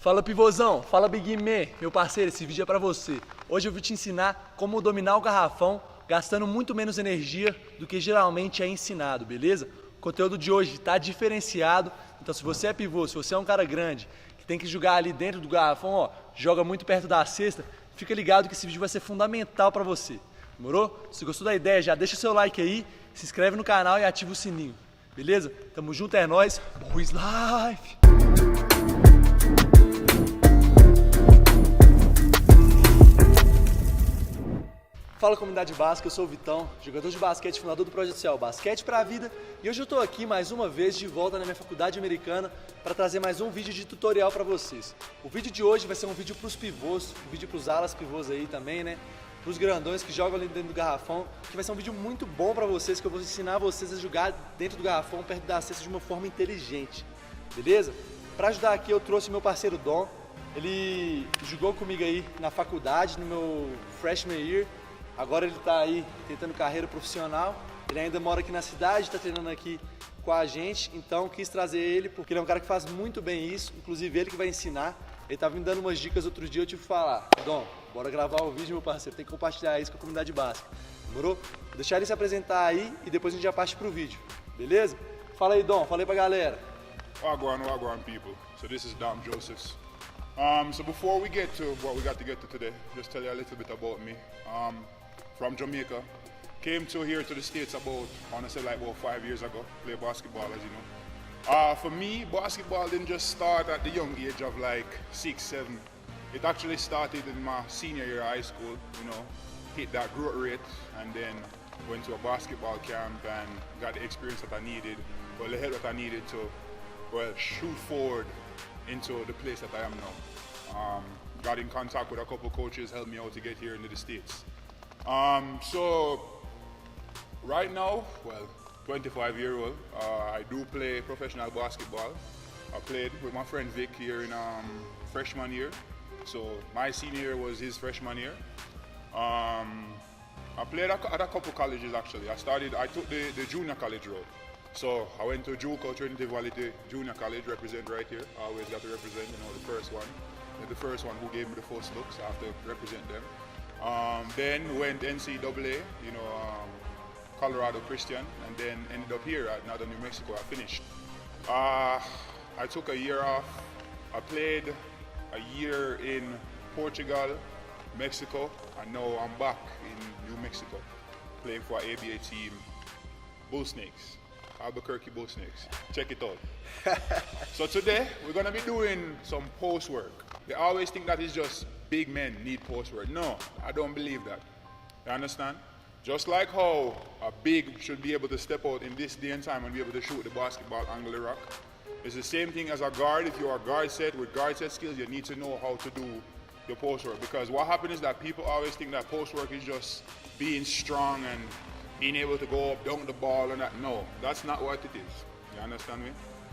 Fala pivôzão, fala Big Man, meu parceiro, esse vídeo é pra você. Hoje eu vou te ensinar como dominar o garrafão gastando muito menos energia do que geralmente é ensinado, beleza? O conteúdo de hoje tá diferenciado, então se você é pivô, se você é um cara grande, que tem que jogar ali dentro do garrafão, ó, joga muito perto da cesta, fica ligado que esse vídeo vai ser fundamental pra você, demorou? Se gostou da ideia, já deixa o seu like aí, se inscreve no canal e ativa o sininho, beleza? Tamo junto, é nóis, Boys Life! Fala Comunidade Baska, eu sou o Vitão, jogador de basquete, fundador do projeto social Basquete Pra Vida, e hoje eu estou aqui mais uma vez de volta na minha faculdade americana para trazer mais um vídeo de tutorial para vocês. O vídeo de hoje vai ser um vídeo para os pivôs, um vídeo para os alas pivôs aí também, né? Para os grandões que jogam ali dentro do garrafão, que vai ser um vídeo muito bom para vocês, que eu vou ensinar vocês a jogar dentro do garrafão, perto da cesta de uma forma inteligente, beleza? Para ajudar aqui eu trouxe meu parceiro Dom, ele jogou comigo aí na faculdade, no meu freshman year. Agora ele está aí tentando carreira profissional, ele ainda mora aqui na cidade, está treinando aqui com a gente, então quis trazer ele porque ele é um cara que faz muito bem isso, inclusive ele que vai ensinar. Ele estava me dando umas dicas outro dia, eu tive que falar, Dom, bora gravar um vídeo, meu parceiro, tem que compartilhar isso com a comunidade básica, demorou? Vou deixar ele se apresentar aí e depois a gente já parte pro vídeo, beleza? Fala aí, Dom, fala aí pra galera. Wagwan, people. So this is Dom Josephs. So before we get to what we got to get to today, just tell you a little bit about me. From Jamaica, came here to the States about 5 years ago, play basketball as you know. For me, basketball didn't just start at the young age of like 6, 7. It actually started in my senior year of high school, you know, hit that growth rate and then went to a basketball camp and got the experience that I needed, well the help that I needed to, shoot forward into the place that I am now. Got in contact with a couple coaches, helped me out to get here into the States. So right now, 25-year-old, I do play professional basketball. I played with my friend Vic here in freshman year. So my senior year was his freshman year. I played at a couple colleges actually. I took the junior college road. So I went to JUCO, Trinity Valley Junior College, represent right here. I always got to represent, you know, the first one. They're the first one who gave me the first look, so I have to represent them. Then went NCAA, you know, Colorado Christian, and then ended up here at Northern New Mexico. I finished. I took a year off. I played a year in Portugal, Mexico, and now I'm back in New Mexico, playing for an ABA team, Bull Snakes, Albuquerque Bull Snakes. Check it out. So today, we're gonna be doing some post work. They always think that it's just big men need post work. No, I don't believe that. You understand? Just like how a big should be able to step out in this day and time and be able to shoot the basketball angle rock, it's the same thing as a guard. If you're a guard set with guard set skills, you need to know how to do your post work. Because what happens is that people always think that post work is just being strong and being able to go up, dunk the ball and that. No, that's not what it is. You understand me?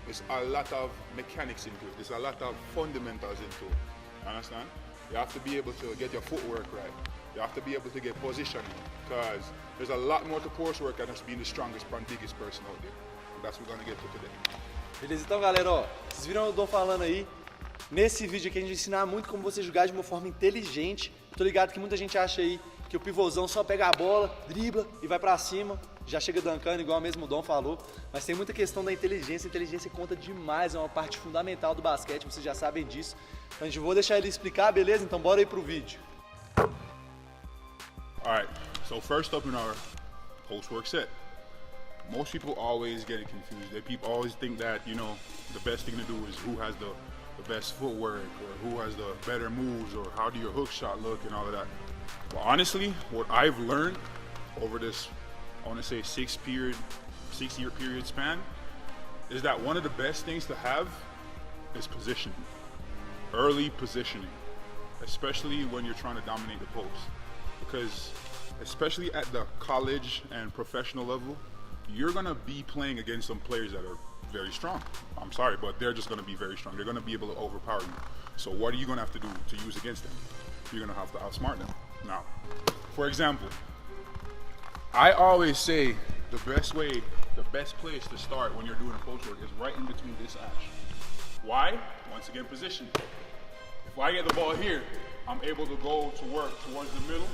There's a lot of mechanics into it. There's a lot of fundamentals into it. You understand? You have to be able to get your footwork right. You have to be able to get positioning, because there's a lot more to coursework than just being the strongest and biggest person out there. That's what we're gonna get to today. Beleza, então galera, ó, vocês viram o Dom falando aí, nesse vídeo aqui a gente vai ensinar muito como você jogar de uma forma inteligente. Tô ligado que muita gente acha aí que o pivôzão só pega a bola, dribla e vai pra cima, já chega dancando, igual mesmo o Dom falou, mas tem muita questão da inteligência. A inteligência conta demais, é uma parte fundamental do basquete, vocês já sabem disso. Então a gente vou deixar ele explicar, beleza? Então bora aí pro vídeo. Alright, so first up in our post-work set, most people always get it confused. People always think that, you know, the best thing to do is who has the best footwork, or who has the better moves, or how do your hook shot look and all of that. But honestly, what I've learned over this, I want to say 6-year period span, is that one of the best things to have is positioning. Early positioning, especially when you're trying to dominate the post. Because especially at the college and professional level, you're gonna be playing against some players that are very strong. I'm sorry, but they're just gonna be very strong. They're gonna be able to overpower you. So what are you gonna have to do to use against them? You're gonna have to outsmart them. Now, for example, I always say the best place to start when you're doing a post work is right in between this ash. Why? Once again, position. If I get the ball here, I'm able to go to work towards the middle.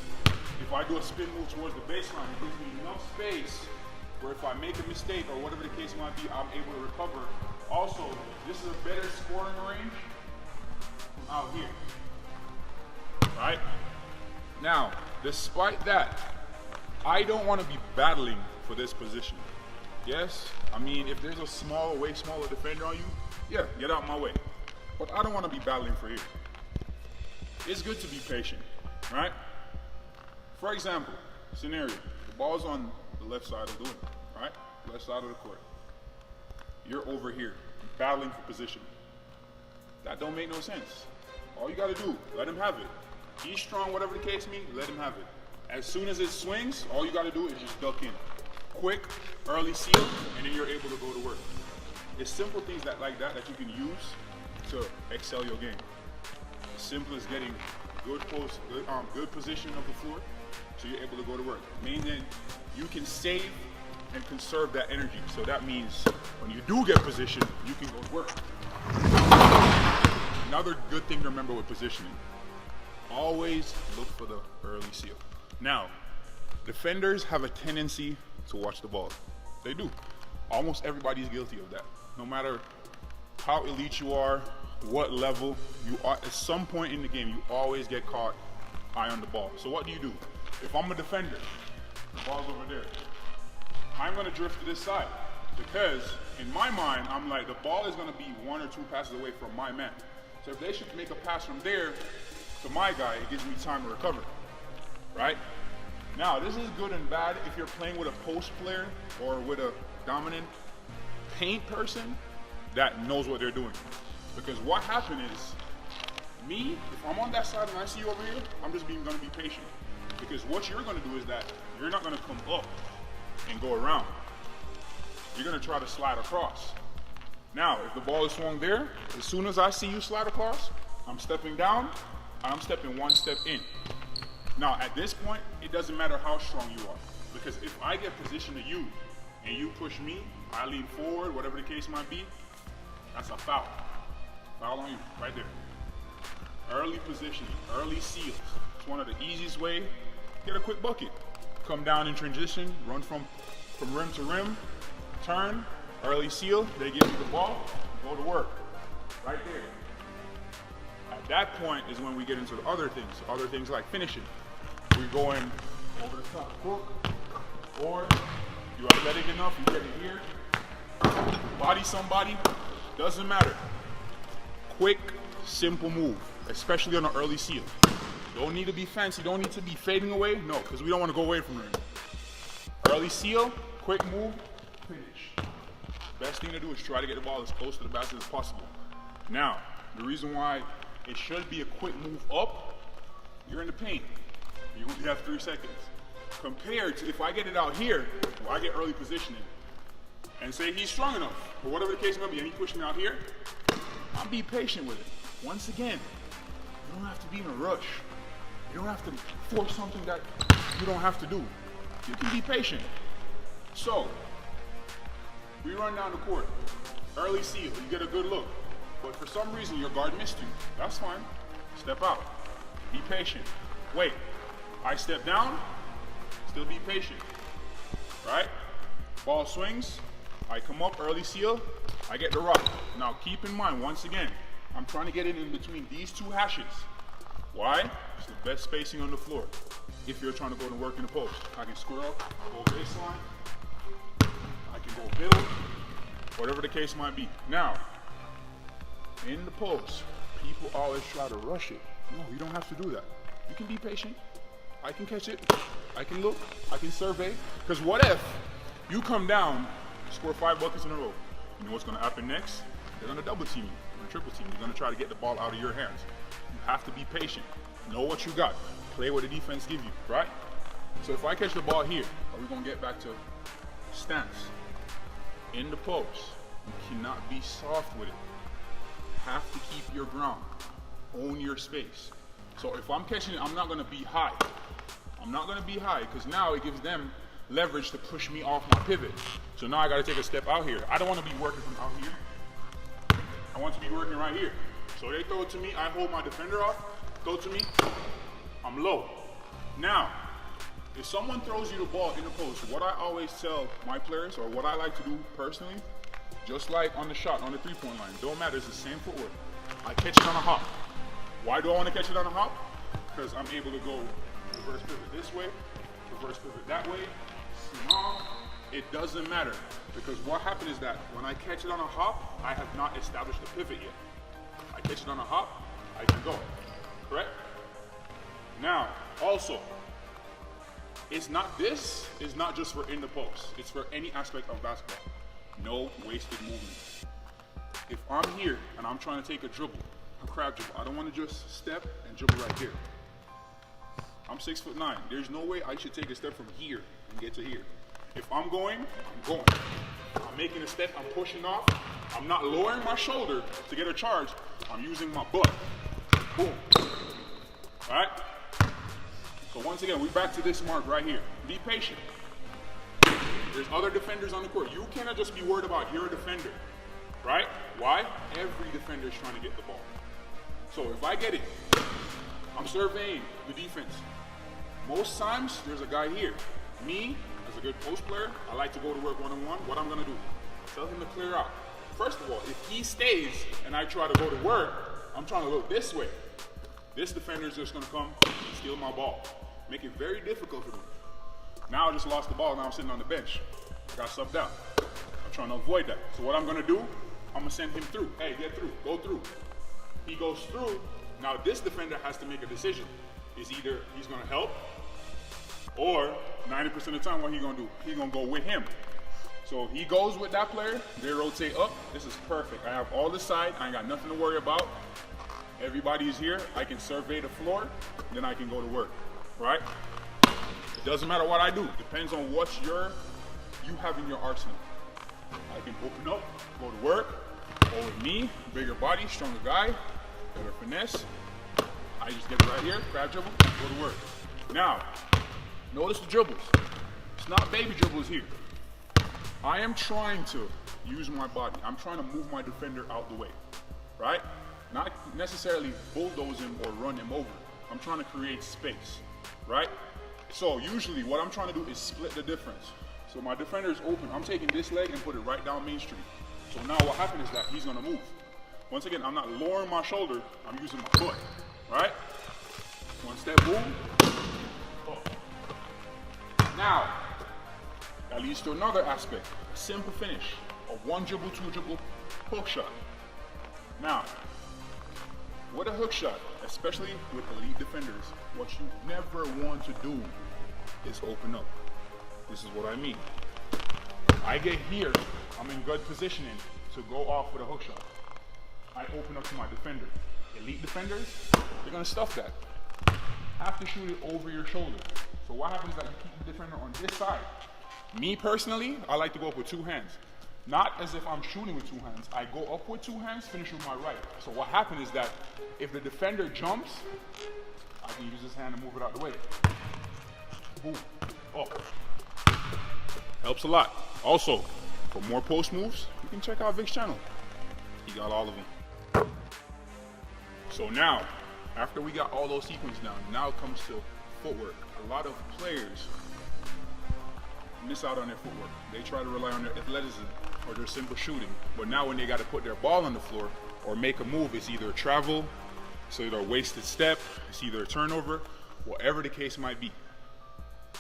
If I do a spin move towards the baseline, it gives me enough space where if I make a mistake or whatever the case might be, I'm able to recover. Also, this is a better scoring range from out here, right? Now, despite that, I don't want to be battling for this position. Yes, I mean, if there's a way smaller defender on you, yeah, get out my way. But I don't want to be battling for here. It's good to be patient, right? For example, scenario, the ball's on the left side of the wing, right? Left side of the court. You're over here, battling for position. That don't make no sense. All you gotta do, let him have it. He's strong, whatever the case may be, let him have it. As soon as it swings, all you gotta do is just duck in. Quick, early seal, and then you're able to go to work. It's simple things like that you can use to excel your game. As simple as getting good position of the floor, so you're able to go to work. Meaning you can save and conserve that energy. So that means when you do get position, you can go to work. Another good thing to remember with positioning, always look for the early seal. Now, defenders have a tendency to watch the ball. They do. Almost everybody's guilty of that. No matter how elite you are, what level you are, at some point in the game, you always get caught eye on the ball. So what do? If I'm a defender, the ball's over there, I'm gonna drift to this side because in my mind, I'm like, the ball is gonna be 1 or 2 passes away from my man. So if they should make a pass from there to my guy, it gives me time to recover, right? Now, this is good and bad if you're playing with a post player or with a dominant paint person that knows what they're doing. Because what happened is, me, if I'm on that side and I see you over here, I'm just gonna be patient. Because what you're gonna do is that you're not gonna come up and go around. You're gonna try to slide across. Now, if the ball is swung there, as soon as I see you slide across, I'm stepping down, I'm stepping 1 step in. Now, at this point, it doesn't matter how strong you are. Because if I get position to you and you push me, I lean forward, whatever the case might be, that's a foul. Foul on you, right there. Early positioning, early seals. It's one of the easiest way to get a quick bucket. Come down in transition, run from rim to rim, turn, early seal, they give you the ball, go to work. Right there. At that point is when we get into the other things like finishing. We're going over the top hook, or you're athletic enough, you get it here, body somebody, doesn't matter. Quick, simple move, especially on an early seal. Don't need to be fancy, don't need to be fading away, no, because we don't want to go away from it. Early seal, quick move, finish. Best thing to do is try to get the ball as close to the basket as possible. Now, the reason why it should be a quick move up, you're in the paint. You only have 3 seconds. Compared to if I get it out here, where I get early positioning, and say he's strong enough, or whatever the case may be, and he pushed me out here, I'll be patient with it. Once again, you don't have to be in a rush. You don't have to force something that you don't have to do. You can be patient. So, we run down the court, early seal, you get a good look. But for some reason your guard missed you. That's fine. Step out. Be patient. Wait. I step down. Still be patient. Right? Ball swings. I come up, early seal. I get the rock. Now keep in mind, once again, I'm trying to get it in between these 2 hashes. Why? It's the best spacing on the floor. If you're trying to go to work in the post. I can square up, go baseline. I can go middle. Whatever the case might be. Now, in the post, people always try to rush it. No, you don't have to do that. You can be patient. I can catch it. I can look. I can survey. Because what if you come down, score 5 buckets in a row? You know what's going to happen next? They're going to double team you. They're going to triple team you. They're going to try to get the ball out of your hands. You have to be patient. Know what you got. Play what the defense give you, right? So if I catch the ball here, are we going to get back to stance? In the post, you cannot be soft with it. Have to keep your ground, own your space. So if I'm catching it, I'm not gonna be high. I'm not gonna be high because now it gives them leverage to push me off my pivot. So now I gotta take a step out here. I don't wanna be working from out here. I want to be working right here. So they throw it to me, I hold my defender off, throw it to me, I'm low. Now, if someone throws you the ball in the post, what I always tell my players, or what I like to do personally, just like on the shot, on the three-point line, don't matter, it's the same footwork. I catch it on a hop. Why do I want to catch it on a hop? Because I'm able to go reverse pivot this way, reverse pivot that way. No, it doesn't matter. Because what happened is that when I catch it on a hop, I have not established a pivot yet. I catch it on a hop, I can go. Correct? Now, also, it's not just for in the post. It's for any aspect of basketball. No wasted movement. If I'm here and I'm trying to take a dribble, a crab dribble, I don't want to just step and dribble right here. I'm 6'9". There's no way I should take a step from here and get to here. If I'm going, I'm going. I'm making a step, I'm pushing off. I'm not lowering my shoulder to get a charge. I'm using my butt. Boom. All right? So once again, we're back to this mark right here. Be patient. There's other defenders on the court. You cannot just be worried about you're a defender, right? Why? Every defender is trying to get the ball. So if I get it, I'm surveying the defense. Most times, there's a guy here. Me, as a good post player, I like to go to work one-on-one. What I'm gonna do, tell him to clear out. First of all, if he stays and I try to go to work, I'm trying to look this way. This defender is just gonna come and steal my ball. Make it very difficult for me. Now I just lost the ball, now I'm sitting on the bench. I got subbed out. I'm trying to avoid that. So what I'm gonna do, I'm gonna send him through. Hey, get through, go through. He goes through. Now this defender has to make a decision. Is either he's gonna help, or 90% of the time what he gonna do? He gonna go with him. So he goes with that player, they rotate up. This is perfect. I have all the side, I ain't got nothing to worry about. Everybody is here, I can survey the floor, then I can go to work, right? It doesn't matter what I do, depends on what you have in your arsenal. I can open up, go to work, or with me, bigger body, stronger guy, better finesse. I just get it right here, grab dribble, go to work. Now, notice the dribbles. It's not baby dribbles here. I am trying to use my body. I'm trying to move my defender out the way, right? Not necessarily bulldoze him or run him over. I'm trying to create space, right? So usually what I'm trying to do is split the difference. So my defender is open. I'm taking this leg and put it right down Main Street. So now what happens is that he's gonna move. Once again, I'm not lowering my shoulder, I'm using my foot, right? One step, boom. Oh. Now, that leads to another aspect, a simple finish, a one dribble, two dribble hook shot. Now, with a hook shot, especially with elite defenders, what you never want to do is open up. This is what I mean. I get here, I'm in good positioning to go off with a hook shot. I open up to my defender. Elite defenders, they're gonna stuff that. Have to shoot it over your shoulder. So what happens is that you keep the defender on this side. Me personally, I like to go up with two hands. Not as if I'm shooting with two hands. I go up with two hands, finish with my right. So what happens is that if the defender jumps, I can use this hand to move it out the way. Boom. Up. Helps a lot. Also, for more post moves, you can check out Vic's channel. He got all of them. So now, after we got all those sequences down, now it comes to footwork. A lot of players miss out on their footwork. They try to rely on their athleticism or their simple shooting. But now when they got to put their ball on the floor or make a move, it's either a travel, it's either a wasted step, it's either a turnover, whatever the case might be.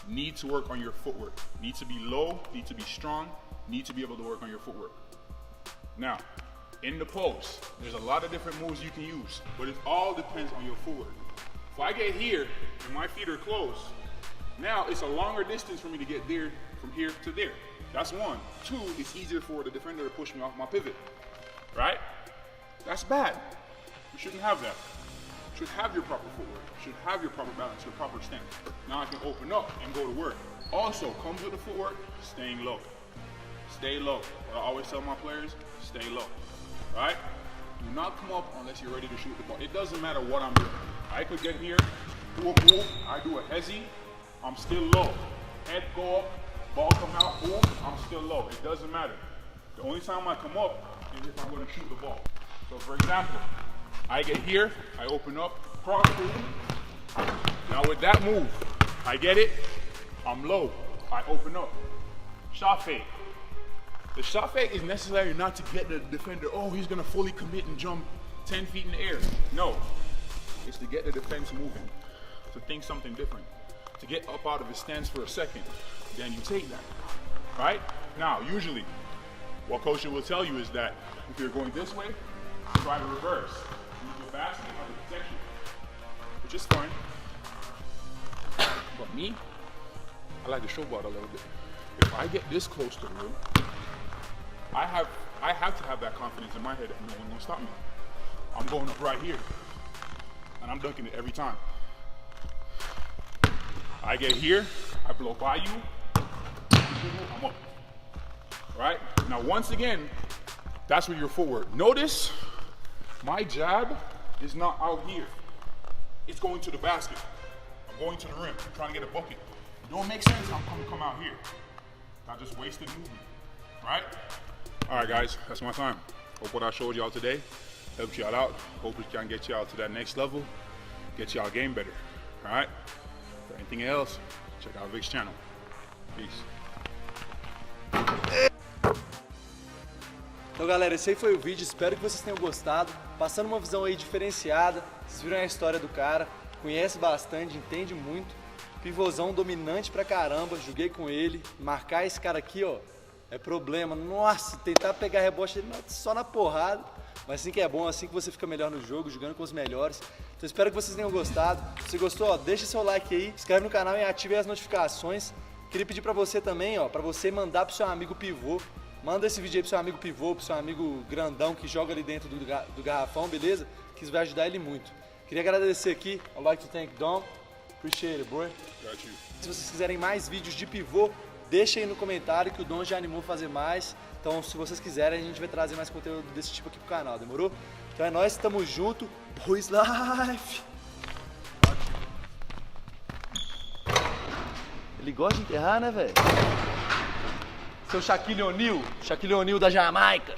Need to work on your footwork. Need to be low, need to be strong, need to be able to work on your footwork. Now, in the post, there's a lot of different moves you can use, but it all depends on your footwork. If I get here and my feet are closed, now it's a longer distance for me to get there from here to there. That's one. Two, it's easier for the defender to push me off my pivot, right? That's bad. You shouldn't have that. You should have your proper footwork. You should have your proper balance, your proper stance. Now I can open up and go to work. Also, comes with the footwork, staying low. Stay low. What I always tell my players, stay low, right? Do not come up unless you're ready to shoot the ball. It doesn't matter what I'm doing. I could get here, do a move, I do a hezzy, I'm still low. Head go up, ball come out, boom, I'm still low. It doesn't matter. The only time I come up is if I'm going to shoot the ball. So for example, I get here, I open up, cross through. Now with that move, I get it, I'm low, I open up. Shot fake. The shot fake is necessary not to get the defender, oh, he's gonna fully commit and jump 10 feet in the air. No, it's to get the defense moving, to think something different, to get up out of his stance for a second, then you take that, right? Now, usually, what coach will tell you is that if you're going this way, try to reverse. Use the basket or the protection, which is fine. But me, I like to showboat a little bit. If I get this close to the rim, I have to have that confidence in my head that no one's gonna stop me. I'm going up right here, and I'm dunking it every time. I get here, I blow by you, I'm up. Right? Now once again, that's with your footwork. Notice, my jab is not out here. It's going to the basket. I'm going to the rim, I'm trying to get a bucket. It don't make sense, I'm gonna come out here. I just wasted movement, right? All right, guys, that's my time. Hope what I showed y'all today helped y'all out. Hope it can get y'all to that next level, get y'all game better, all right? For anything else, check out Vic's channel. Peace. Então, galera, esse aí foi o vídeo, espero que vocês tenham gostado. Passando uma visão aí diferenciada, vocês viram a história do cara, conhece bastante, entende muito. Pivôzão dominante pra caramba, joguei com ele. Marcar esse cara aqui, ó, é problema. Nossa, tentar pegar rebote dele só na porrada. Mas assim que é bom, assim que você fica melhor no jogo, jogando com os melhores. Então espero que vocês tenham gostado. Se você gostou, ó, deixa seu like aí, se inscreve no canal e ative as notificações. Queria pedir pra você também, ó, pra você mandar pro seu amigo pivô. Manda esse vídeo aí pro seu amigo pivô, pro seu amigo grandão que joga ali dentro do garrafão, beleza? Que isso vai ajudar ele muito. Queria agradecer aqui, I'd like to thank Dom. Appreciate it, bro. Got you. Se vocês quiserem mais vídeos de pivô, deixa aí no comentário que o Dom já animou a fazer mais. Então, se vocês quiserem, a gente vai trazer mais conteúdo desse tipo aqui pro canal, demorou? Então é nóis, tamo junto. Boys Life! Ele gosta de enterrar, né, velho? Seu Shaquille O'Neal da Jamaica.